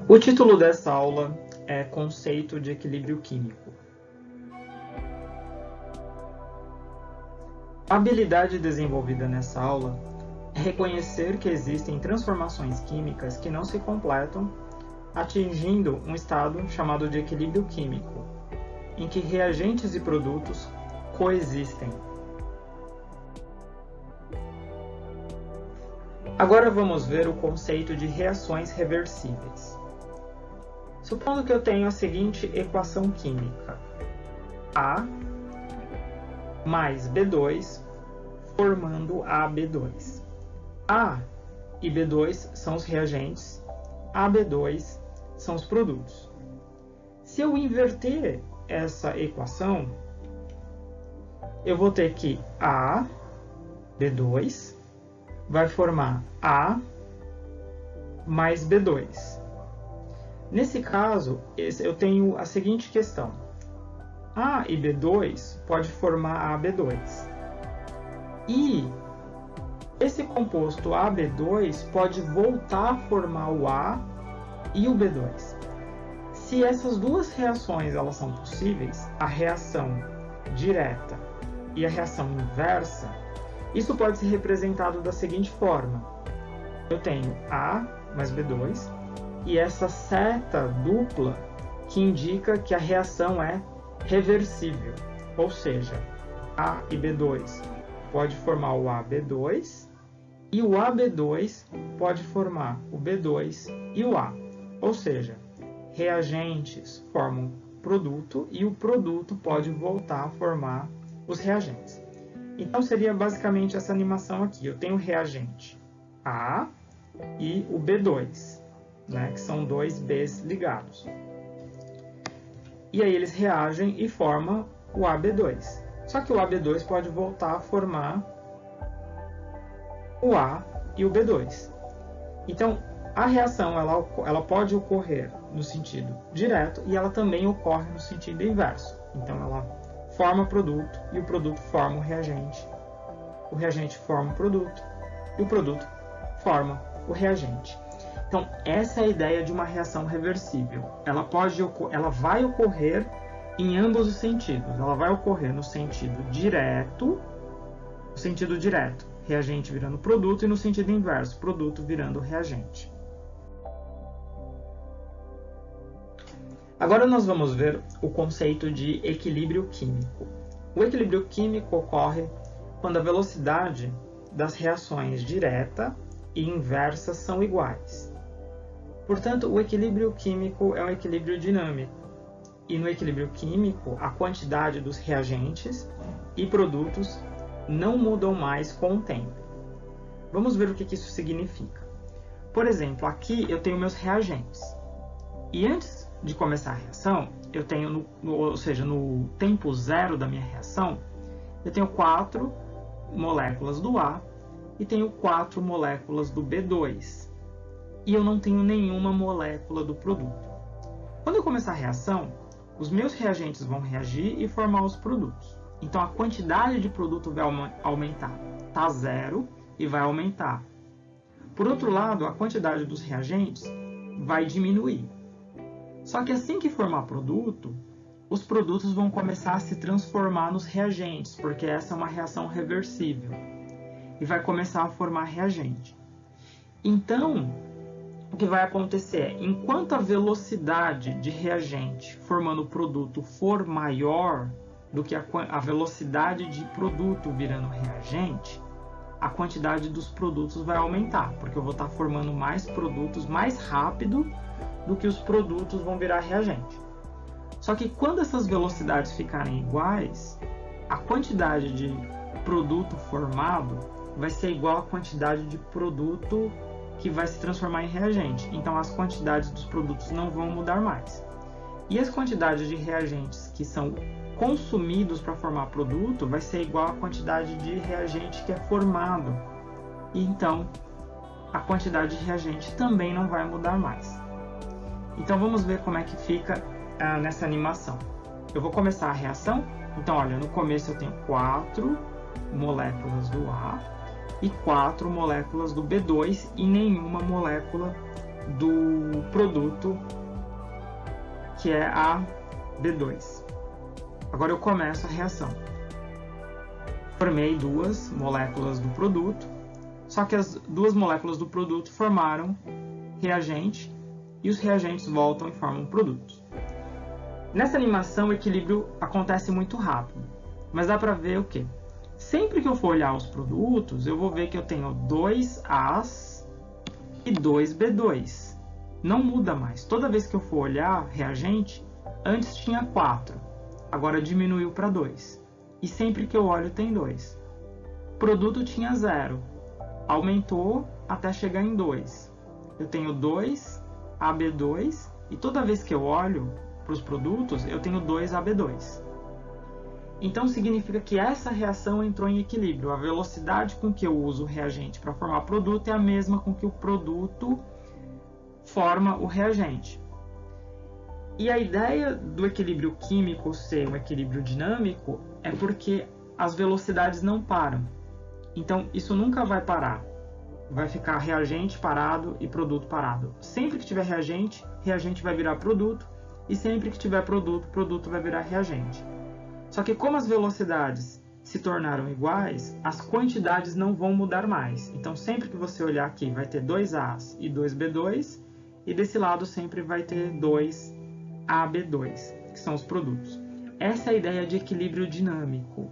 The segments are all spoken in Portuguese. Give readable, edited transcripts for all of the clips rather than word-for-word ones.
O título dessa aula é Conceito de Equilíbrio Químico. A habilidade desenvolvida nessa aula é reconhecer que existem transformações químicas que não se completam, atingindo um estado chamado de equilíbrio químico, em que reagentes e produtos coexistem. Agora vamos ver o conceito de reações reversíveis. Supondo que eu tenho a seguinte equação química: A mais B2 formando AB2. A e B2 são os reagentes, AB2 são os produtos. Se eu inverter essa equação, eu vou ter que A, B2, vai formar A mais B2. Nesse caso, eu tenho a seguinte questão: A e B2 pode formar AB2. E esse composto AB2 pode voltar a formar o A e o B2. Se essas duas reações elas são possíveis, a reação direta e a reação inversa, isso pode ser representado da seguinte forma: eu tenho A mais B2 e essa seta dupla que indica que a reação é reversível, ou seja, A e B2 pode formar o AB2 e o AB2 pode formar o B2 e o A, ou seja, reagentes formam produto e o produto pode voltar a formar os reagentes. Então seria basicamente essa animação aqui: eu tenho o reagente A e o B2, que são dois Bs ligados. E aí eles reagem e formam o AB2. Só que o AB2 pode voltar a formar o A e o B2. Então, a reação ela pode ocorrer no sentido direto e ela também ocorre no sentido inverso. Então, ela forma o produto e o produto forma o reagente forma o produto e o produto forma o reagente. Então, essa é a ideia de uma reação reversível. Ela vai ocorrer em ambos os sentidos. Ela vai ocorrer no sentido direto, reagente virando produto, e no sentido inverso, produto virando reagente. Agora nós vamos ver o conceito de equilíbrio químico. O equilíbrio químico ocorre quando a velocidade das reações direta e inversa são iguais. Portanto, o equilíbrio químico é um equilíbrio dinâmico. E no equilíbrio químico, a quantidade dos reagentes e produtos não mudam mais com o tempo. Vamos ver o que isso significa. Por exemplo, aqui eu tenho meus reagentes. E antes de começar a reação, eu tenho, no tempo zero da minha reação, eu tenho 4 moléculas do A e tenho 4 moléculas do B2. E eu não tenho nenhuma molécula do produto. Quando eu começar a reação, os meus reagentes vão reagir e formar os produtos. Então a quantidade de produto vai aumentar. Está zero e vai aumentar. Por outro lado, a quantidade dos reagentes vai diminuir. Só que assim que formar produto, os produtos vão começar a se transformar nos reagentes, porque essa é uma reação reversível. E vai começar a formar reagente. Então, o que vai acontecer é, enquanto a velocidade de reagente formando o produto for maior do que a velocidade de produto virando reagente, a quantidade dos produtos vai aumentar, porque eu vou estar formando mais produtos mais rápido do que os produtos vão virar reagente. Só que quando essas velocidades ficarem iguais, a quantidade de produto formado vai ser igual à quantidade de produto que vai se transformar em reagente. Então as quantidades dos produtos não vão mudar mais. E as quantidades de reagentes que são consumidos para formar produto vai ser igual à quantidade de reagente que é formado. E então a quantidade de reagente também não vai mudar mais. Então vamos ver como é que fica nessa animação. Eu vou começar a reação. Então olha, no começo eu tenho 4 moléculas do A e 4 moléculas do B2 e nenhuma molécula do produto, que é a B2. Agora eu começo a reação. Formei duas moléculas do produto, só que as duas moléculas do produto formaram reagente e os reagentes voltam e formam produtos. Nessa animação, o equilíbrio acontece muito rápido, mas dá para ver o quê? Sempre que eu for olhar os produtos, eu vou ver que eu tenho 2 A's e 2 B2. Não muda mais. Toda vez que eu for olhar reagente, antes tinha 4, agora diminuiu para 2. E sempre que eu olho tem 2. Produto tinha 0, aumentou até chegar em 2. Eu tenho 2 AB2 e toda vez que eu olho para os produtos, eu tenho 2 AB2. Então significa que essa reação entrou em equilíbrio. A velocidade com que eu uso o reagente para formar produto é a mesma com que o produto forma o reagente. E a ideia do equilíbrio químico ser um equilíbrio dinâmico é porque as velocidades não param. Então isso nunca vai parar. Vai ficar reagente parado e produto parado. Sempre que tiver reagente, reagente vai virar produto. E sempre que tiver produto, produto vai virar reagente. Só que como as velocidades se tornaram iguais, as quantidades não vão mudar mais. Então sempre que você olhar aqui, vai ter 2 A's e 2 B2. E desse lado sempre vai ter 2 AB2, que são os produtos. Essa é a ideia de equilíbrio dinâmico.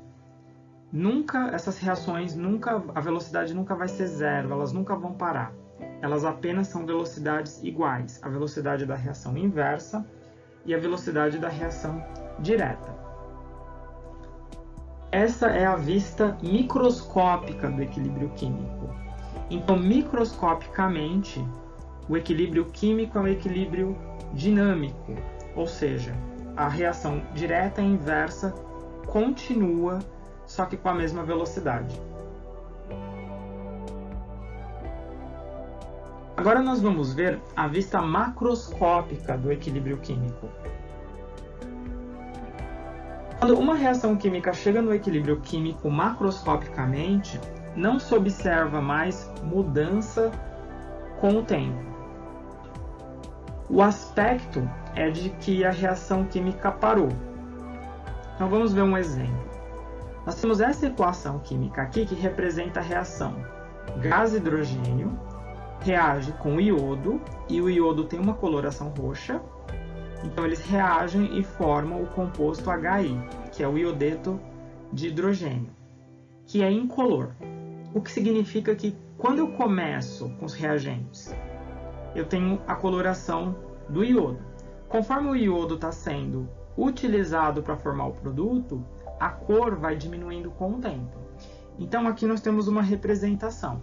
Essas reações, a velocidade nunca vai ser zero, elas nunca vão parar. Elas apenas são velocidades iguais. A velocidade da reação inversa e a velocidade da reação direta. Essa é a vista microscópica do equilíbrio químico. Então, microscopicamente, o equilíbrio químico é um equilíbrio dinâmico, ou seja, a reação direta e inversa continua, só que com a mesma velocidade. Agora nós vamos ver a vista macroscópica do equilíbrio químico. Quando uma reação química chega no equilíbrio químico macroscopicamente, não se observa mais mudança com o tempo. O aspecto é de que a reação química parou. Então vamos ver um exemplo. Nós temos essa equação química aqui que representa a reação. Gás hidrogênio reage com iodo, e o iodo tem uma coloração roxa. Então eles reagem e formam o composto HI, que é o iodeto de hidrogênio, que é incolor. O que significa que quando eu começo com os reagentes, eu tenho a coloração do iodo. Conforme o iodo está sendo utilizado para formar o produto, a cor vai diminuindo com o tempo. Então aqui nós temos uma representação.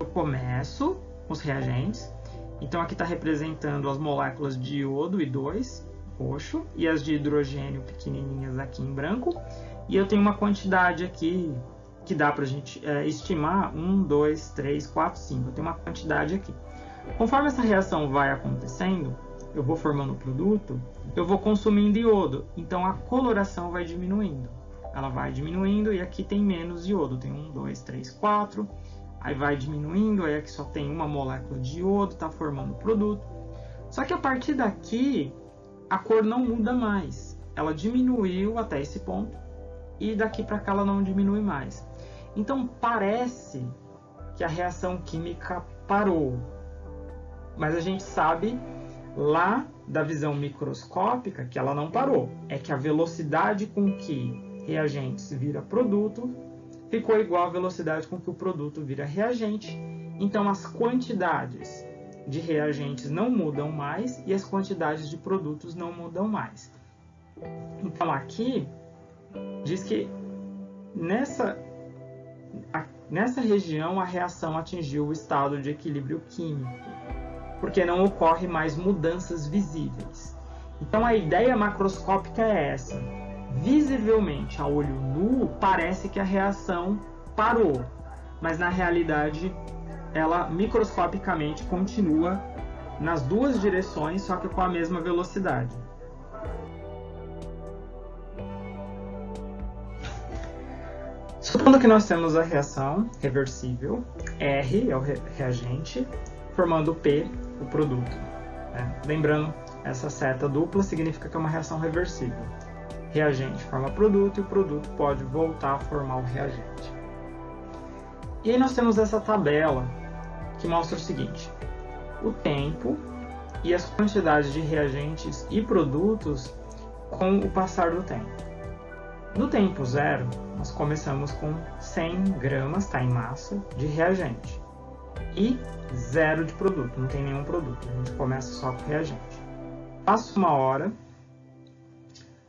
Eu começo com os reagentes. Então aqui está representando as moléculas de iodo, I2, roxo, e as de hidrogênio pequenininhas aqui em branco. E eu tenho uma quantidade aqui que dá para a gente estimar 1, 2, 3, 4, 5. Eu tenho uma quantidade aqui. Conforme essa reação vai acontecendo, eu vou formando o produto, eu vou consumindo iodo. Então a coloração vai diminuindo. Ela vai diminuindo e aqui tem menos iodo. Tem 1, 2, 3, 4. Aí vai diminuindo, aí aqui só tem uma molécula de iodo, está formando o produto. Só que a partir daqui, a cor não muda mais. Ela diminuiu até esse ponto e daqui para cá ela não diminui mais. Então parece que a reação química parou. Mas a gente sabe lá da visão microscópica que ela não parou. É que a velocidade com que reagentes vira produto ficou igual à velocidade com que o produto vira reagente. Então as quantidades de reagentes não mudam mais e as quantidades de produtos não mudam mais. Então aqui diz que nessa região a reação atingiu o estado de equilíbrio químico, porque não ocorre mais mudanças visíveis. Então a ideia macroscópica é essa. Visivelmente, a olho nu, parece que a reação parou, mas na realidade ela microscopicamente continua nas duas direções, só que com a mesma velocidade. Supondo que nós temos a reação reversível, R é o reagente, formando o P, o produto. Né? Lembrando, essa seta dupla significa que é uma reação reversível. Reagente forma produto e o produto pode voltar a formar o reagente. E aí nós temos essa tabela que mostra o seguinte: o tempo e as quantidades de reagentes e produtos com o passar do tempo. No tempo zero, nós começamos com 100 gramas, está em massa, de reagente e 0 de produto, não tem nenhum produto, a gente começa só com reagente. Passa 1 hora,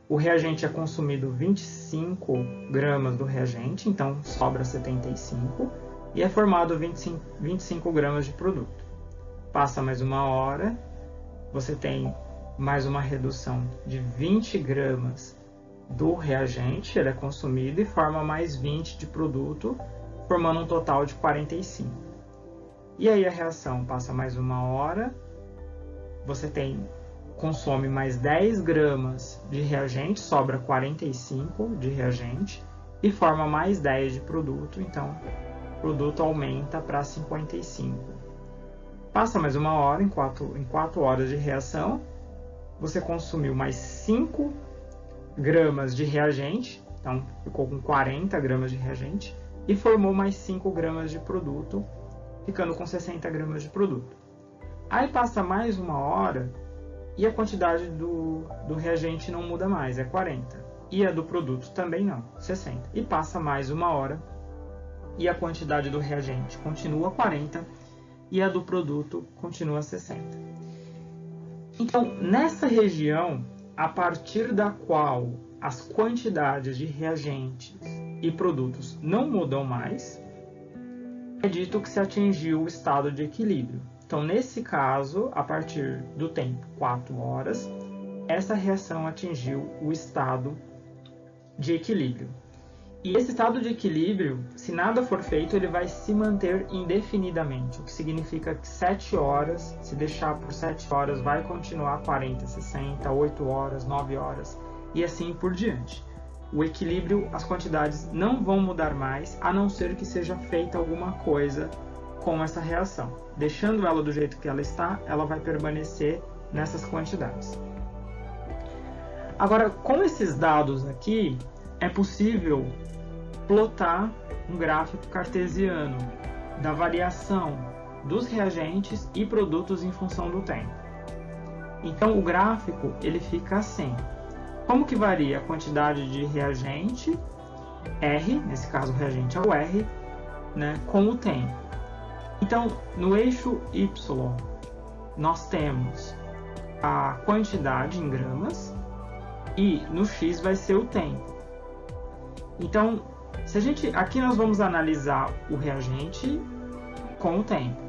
o reagente é consumido 25 gramas do reagente, então sobra 75, e é formado 25 gramas de produto. Passa mais 1 hora, você tem mais uma redução de 20 gramas do reagente, ele é consumido e forma mais 20 de produto, formando um total de 45. E aí a reação passa mais 1 hora, você consome mais 10 gramas de reagente, sobra 45 de reagente e forma mais 10 de produto, então o produto aumenta para 55. Passa mais 1 hora, em 4 horas de reação, você consumiu mais 5 gramas de reagente, então ficou com 40 gramas de reagente, e formou mais 5 gramas de produto, ficando com 60 gramas de produto. Aí passa mais 1 hora e a quantidade do reagente não muda mais, é 40. E a do produto também não, 60. E passa mais 1 hora e a quantidade do reagente continua 40 e a do produto continua 60. Então, nessa região, a partir da qual as quantidades de reagentes e produtos não mudam mais, é dito que se atingiu o estado de equilíbrio. Então, nesse caso, a partir do tempo 4 horas, essa reação atingiu o estado de equilíbrio. E esse estado de equilíbrio, se nada for feito, ele vai se manter indefinidamente, o que significa que 7 horas, se deixar por 7 horas, vai continuar 40, 60, 8 horas, 9 horas e assim por diante. O equilíbrio, as quantidades não vão mudar mais, a não ser que seja feita alguma coisa com essa reação. Deixando ela do jeito que ela está, ela vai permanecer nessas quantidades. Agora, com esses dados aqui, é possível plotar um gráfico cartesiano da variação dos reagentes e produtos em função do tempo. Então, o gráfico ele fica assim. Como que varia a quantidade de reagente, R, nesse caso o reagente é o R, né, com o tempo. Então, no eixo Y, nós temos a quantidade em gramas e no X vai ser o tempo. Então, aqui nós vamos analisar o reagente com o tempo.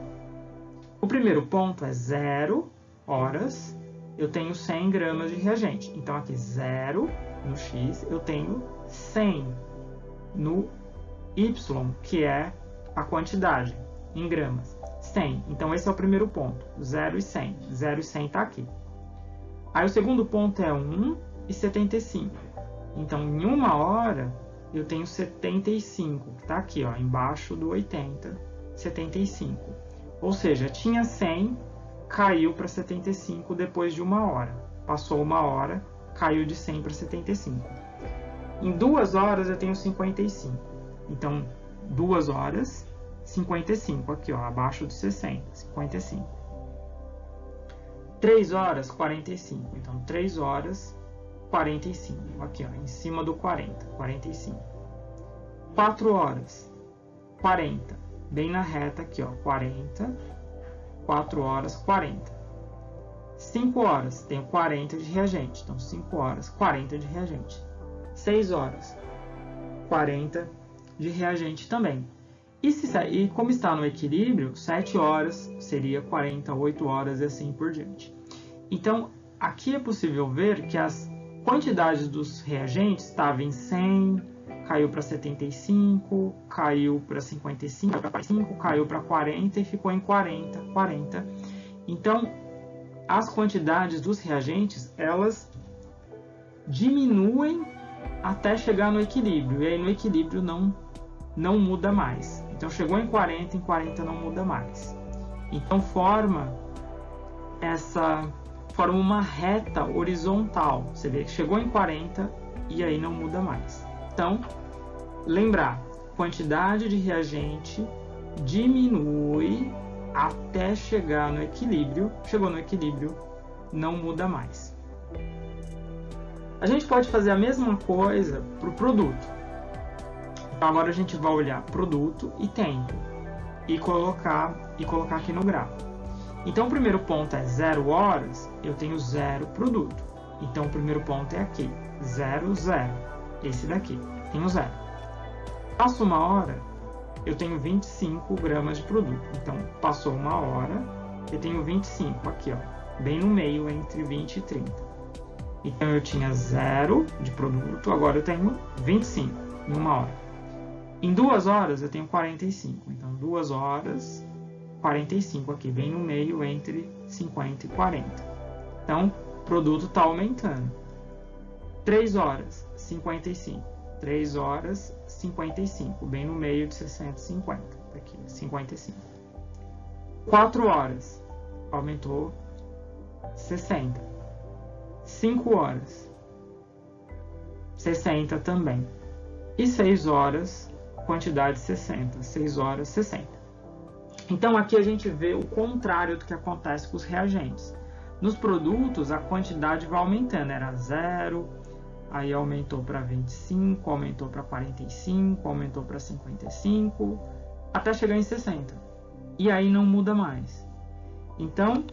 O primeiro ponto é 0 horas, eu tenho 100 gramas de reagente. Então, aqui 0 no X, eu tenho 100 no Y, que é a quantidade em gramas. 100. Então, esse é o primeiro ponto. 0 e 100. 0 e 100 está aqui. Aí, o segundo ponto é 1 e 75. Então, em 1 hora, eu tenho 75, que está aqui, ó, embaixo do 80, 75. Ou seja, tinha 100, caiu para 75 depois de 1 hora. Passou 1 hora, caiu de 100 para 75. Em 2 horas, eu tenho 55. Então, 2 horas, 55, aqui, ó, abaixo de 60, 55. 3 horas, 45. Então, 3 horas, 45, aqui, ó, em cima do 40, 45. 4 horas, 40, bem na reta aqui, ó, 40, 4 horas, 40. 5 horas, tenho 40 de reagente, então 5 horas, 40 de reagente. 6 horas, 40 de reagente também. E como está no equilíbrio, 7 horas seria 40, 8 horas e assim por diante. Então, aqui é possível ver que as quantidades dos reagentes estavam em 100, caiu para 75, caiu para 55, caiu para 45, caiu para 40 e ficou em 40, 40. Então, as quantidades dos reagentes, elas diminuem até chegar no equilíbrio. E aí no equilíbrio não muda mais. Então, chegou em 40 não muda mais. Então forma uma reta horizontal. Você vê que chegou em 40 e aí não muda mais. Então, lembrar, quantidade de reagente diminui até chegar no equilíbrio. Chegou no equilíbrio, não muda mais. A gente pode fazer a mesma coisa para o produto. Então agora a gente vai olhar produto e tempo e colocar aqui no gráfico. Então o primeiro ponto é 0 horas, eu tenho 0 produto. Então o primeiro ponto é aqui, 0, 0. Esse daqui, tenho 0. Passo uma hora, eu tenho 25 gramas de produto. Então passou uma hora, eu tenho 25 aqui, ó, bem no meio entre 20 e 30. Então eu tinha 0 de produto, agora eu tenho 25 em uma hora. Em 2 horas eu tenho 45, então 2 horas, 45 aqui, bem no meio entre 50 e 40. Então, o produto está aumentando. 3 horas, 55. 3 horas, 55, bem no meio de 60 e 50. Aqui, 55. 4 horas, aumentou 60. 5 horas, 60 também. E 6 horas, quantidade 60. 6 horas, 60. Então aqui a gente vê o contrário do que acontece com os reagentes. Nos produtos a quantidade vai aumentando, era 0, aí aumentou para 25, aumentou para 45, aumentou para 55, até chegar em 60. E aí não muda mais. Então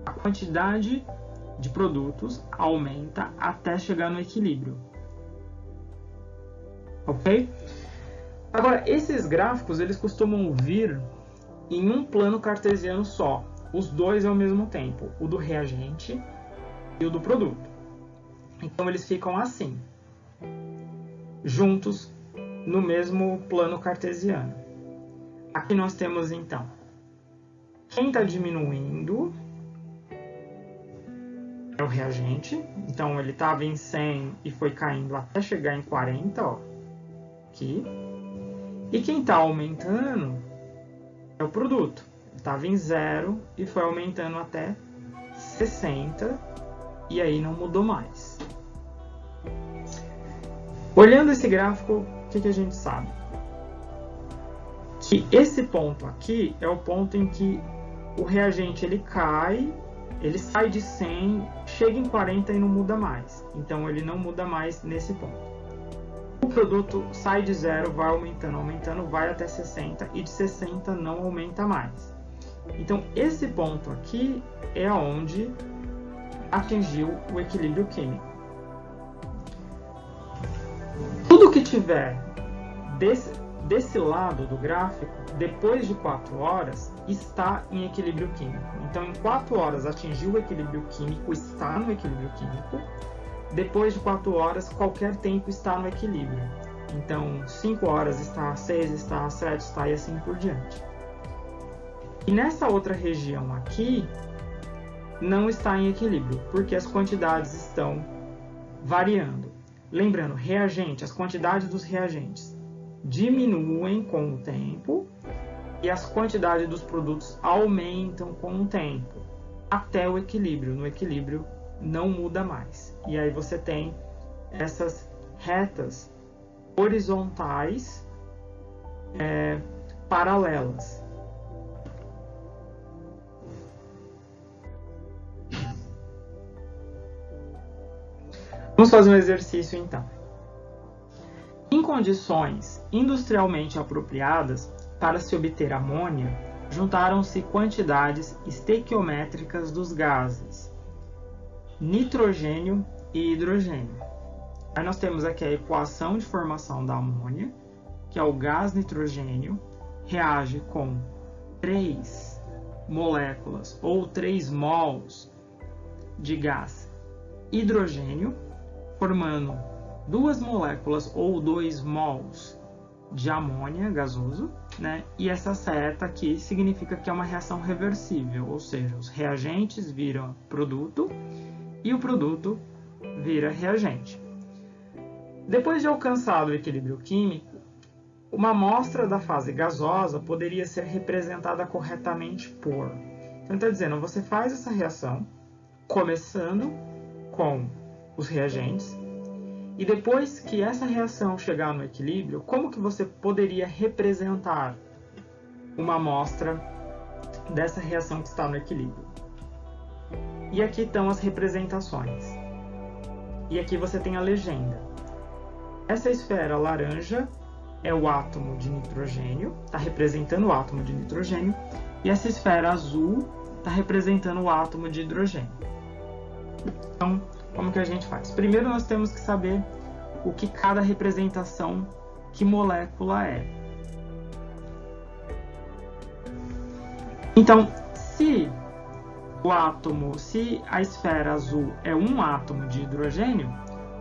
a quantidade de produtos aumenta até chegar no equilíbrio. Ok? Agora, esses gráficos eles costumam vir em um plano cartesiano só, os dois ao mesmo tempo, o do reagente e o do produto. Então eles ficam assim, juntos no mesmo plano cartesiano. Aqui nós temos então, quem está diminuindo é o reagente, então ele estava em 100 e foi caindo até chegar em 40, ó, aqui. E quem está aumentando é o produto. Estava em 0 e foi aumentando até 60 e aí não mudou mais. Olhando esse gráfico, o que a gente sabe? Que esse ponto aqui é o ponto em que o reagente ele cai, ele sai de 100, chega em 40 e não muda mais. Então ele não muda mais nesse ponto. O produto sai de 0, vai aumentando, aumentando, vai até 60 e de 60 não aumenta mais. Então esse ponto aqui é onde atingiu o equilíbrio químico. Tudo que tiver desse lado do gráfico, depois de 4 horas, está em equilíbrio químico. Então em 4 horas atingiu o equilíbrio químico, está no equilíbrio químico. Depois de 4 horas, qualquer tempo está no equilíbrio. Então, 5 horas está, 6 está, 7 está e assim por diante. E nessa outra região aqui, não está em equilíbrio, porque as quantidades estão variando. Lembrando, reagente, as quantidades dos reagentes diminuem com o tempo e as quantidades dos produtos aumentam com o tempo, até o equilíbrio. No equilíbrio, não muda mais. E aí você tem essas retas horizontais paralelas. Vamos fazer um exercício então. Em condições industrialmente apropriadas para se obter amônia, juntaram-se quantidades estequiométricas dos gases nitrogênio e hidrogênio. Aí nós temos aqui a equação de formação da amônia, que é o gás nitrogênio reage com 3 moléculas ou 3 mols de gás hidrogênio, formando 2 moléculas ou 2 mols de amônia gasoso, né? E essa seta aqui significa que é uma reação reversível, ou seja, os reagentes viram produto e o produto vira reagente. Depois de alcançado o equilíbrio químico, uma amostra da fase gasosa poderia ser representada corretamente por... Então, está dizendo, você faz essa reação, começando com os reagentes, e depois que essa reação chegar no equilíbrio, como que você poderia representar uma amostra dessa reação que está no equilíbrio? E aqui estão as representações. E aqui você tem a legenda. Essa esfera laranja é o átomo de nitrogênio, está representando o átomo de nitrogênio, e essa esfera azul está representando o átomo de hidrogênio. Então, como que a gente faz? Primeiro nós temos que saber o que cada representação, que molécula é. Então, se a esfera azul é um átomo de hidrogênio,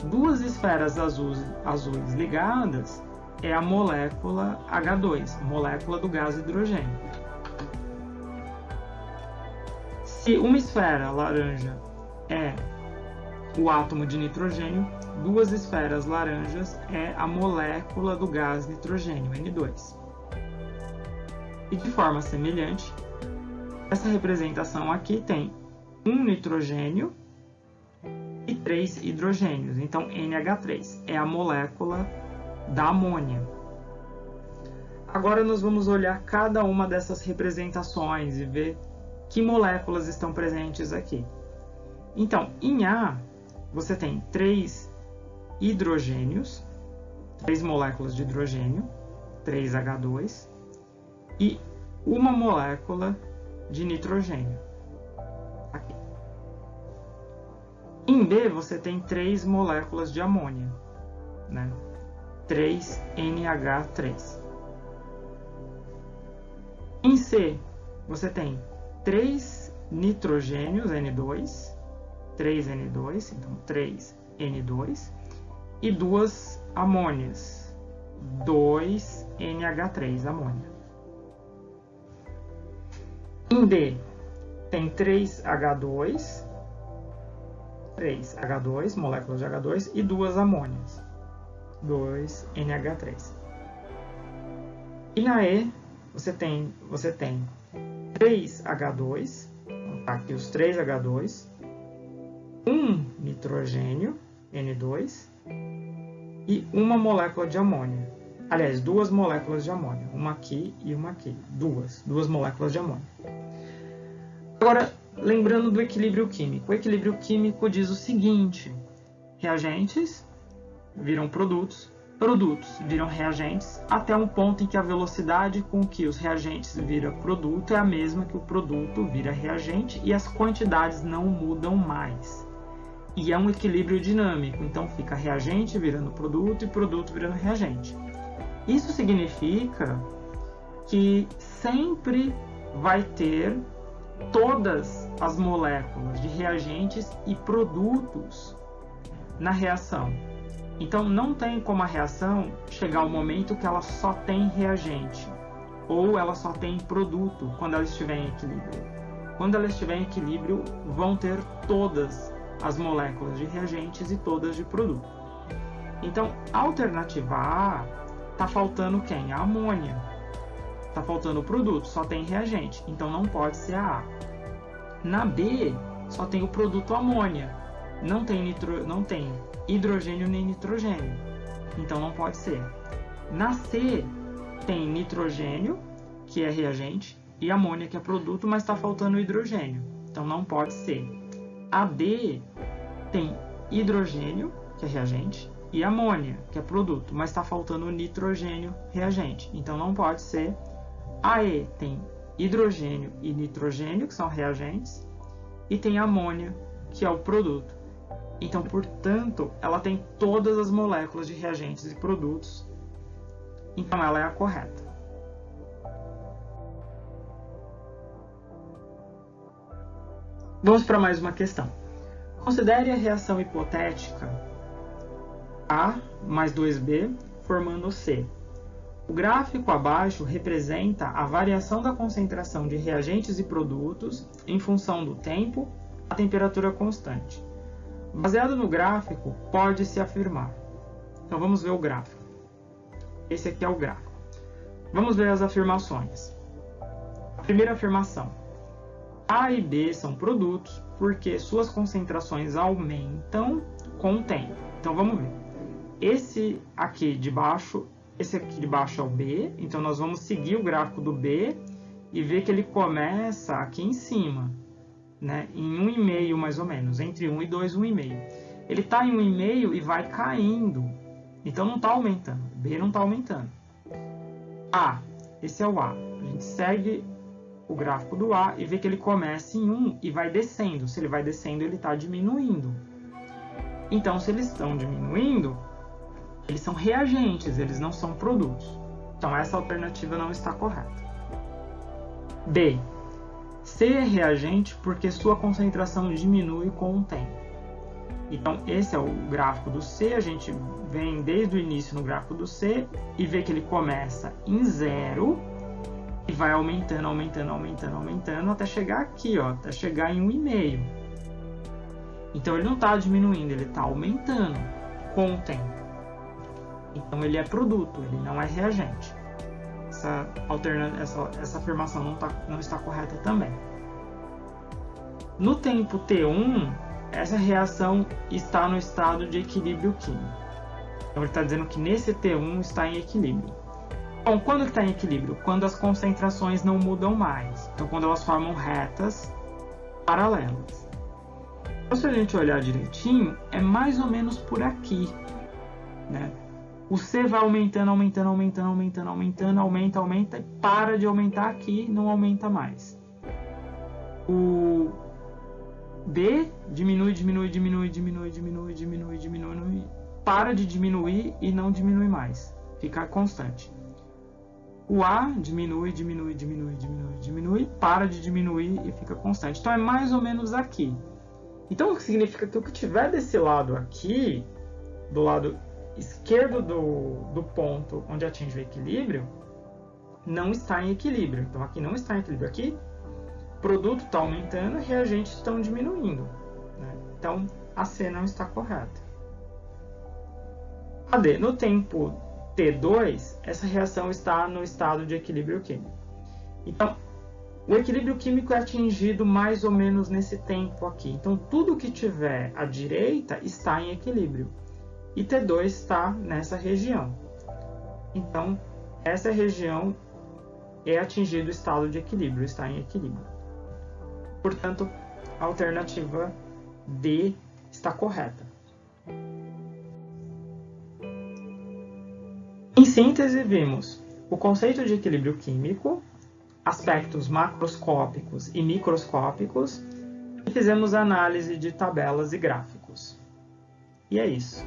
duas esferas azuis ligadas é a molécula H2, a molécula do gás hidrogênio. Se uma esfera laranja é o átomo de nitrogênio, duas esferas laranjas é a molécula do gás nitrogênio, N2. E de forma semelhante, essa representação aqui tem um nitrogênio e 3 hidrogênios. Então, NH3 é a molécula da amônia. Agora nós vamos olhar cada uma dessas representações e ver que moléculas estão presentes aqui. Então, em A, você tem 3 hidrogênios, 3 moléculas de hidrogênio, 3H2, e uma molécula de nitrogênio. Aqui. Em B, você tem 3 moléculas de amônia, né? 3NH3. Em C, você tem 3 nitrogênios, N2, 3N2, então 3N2, e 2 amônias, 2NH3, amônia. Em D, tem 3H2, moléculas de H2, e 2 amônias, 2NH3. E na E, você tem 3H2, aqui os 3H2, um nitrogênio, N2, e uma molécula de amônia. Aliás, 2 moléculas de amônia, uma aqui e uma aqui, duas moléculas de amônia. Agora, lembrando do equilíbrio químico. O equilíbrio químico diz o seguinte: reagentes viram produtos, produtos viram reagentes, até um ponto em que a velocidade com que os reagentes viram produto é a mesma que o produto vira reagente e as quantidades não mudam mais. E é um equilíbrio dinâmico, então fica reagente virando produto e produto virando reagente. Isso significa que sempre vai ter todas as moléculas de reagentes e produtos na reação. Então não tem como a reação chegar ao momento que ela só tem reagente ou ela só tem produto quando ela estiver em equilíbrio. Quando ela estiver em equilíbrio, vão ter todas as moléculas de reagentes e todas de produto. Então, a alternativa A, está faltando quem? A amônia. Está faltando o produto, só tem reagente, então não pode ser a A. Na B, só tem o produto amônia, não tem hidrogênio nem nitrogênio, então não pode ser. Na C, tem nitrogênio, que é reagente, e amônia, que é produto, mas está faltando o hidrogênio, então não pode ser. A D tem hidrogênio, que é reagente, e amônia, que é produto, mas está faltando o nitrogênio, reagente, então não pode ser. A E tem hidrogênio e nitrogênio, que são reagentes, e tem amônia, que é o produto. Então, portanto, ela tem todas as moléculas de reagentes e produtos, então ela é a correta. Vamos para mais uma questão. Considere a reação hipotética A mais 2B formando C. O gráfico abaixo representa a variação da concentração de reagentes e produtos em função do tempo, a temperatura constante. Baseado no gráfico, pode-se afirmar. Então vamos ver o gráfico. Esse aqui é o gráfico. Vamos ver as afirmações. A primeira afirmação. A e B são produtos porque suas concentrações aumentam com o tempo. Então vamos ver. Esse aqui de baixo é o B, então nós vamos seguir o gráfico do B e ver que ele começa aqui em cima, né, em 1,5 mais ou menos, entre 1 e 2, 1,5. Ele está em 1,5 e vai caindo, então não está aumentando, B não está aumentando. A, esse é o A, a gente segue o gráfico do A e vê que ele começa em 1 e vai descendo, se ele vai descendo ele está diminuindo. Então se eles estão diminuindo, eles são reagentes, eles não são produtos. Então essa alternativa não está correta. B. C é reagente porque sua concentração diminui com o tempo. Então esse é o gráfico do C, a gente vem desde o início no gráfico do C e vê que ele começa em 0 e vai aumentando, aumentando, aumentando, aumentando até chegar aqui, ó, até chegar em 1,5. Então ele não está diminuindo, ele está aumentando com o tempo. Então ele é produto, ele não é reagente. Essa afirmação não está correta também. No tempo T1, essa reação está no estado de equilíbrio químico. Então ele está dizendo que nesse T1 está em equilíbrio. Bom, quando está em equilíbrio? Quando as concentrações não mudam mais. Então quando elas formam retas paralelas. Então se a gente olhar direitinho, é mais ou menos por aqui, né? O C vai aumentando, aumentando, aumentando, aumentando, aumentando, aumenta, aumenta e para de aumentar aqui, não aumenta mais. O B diminui, diminui, diminui, diminui, diminui, diminui, diminui, para de diminuir e não diminui mais, fica constante. O A diminui, diminui, diminui, diminui, diminui, para de diminuir e fica constante. Então é mais ou menos aqui. Então significa que o que tiver desse lado aqui, do lado esquerdo do ponto onde atinge o equilíbrio, não está em equilíbrio. Então aqui não está em equilíbrio. Aqui o produto está aumentando e reagentes estão diminuindo, né? Então a C não está correta. A D, no tempo T2, essa reação está no estado de equilíbrio químico. Então o equilíbrio químico é atingido mais ou menos nesse tempo aqui. Então tudo que tiver à direita está em equilíbrio. E T2 está nessa região. Então, essa região é atingido o estado de equilíbrio, está em equilíbrio. Portanto, a alternativa D está correta. Em síntese, vimos o conceito de equilíbrio químico, aspectos macroscópicos e microscópicos, e fizemos análise de tabelas e gráficos. E é isso.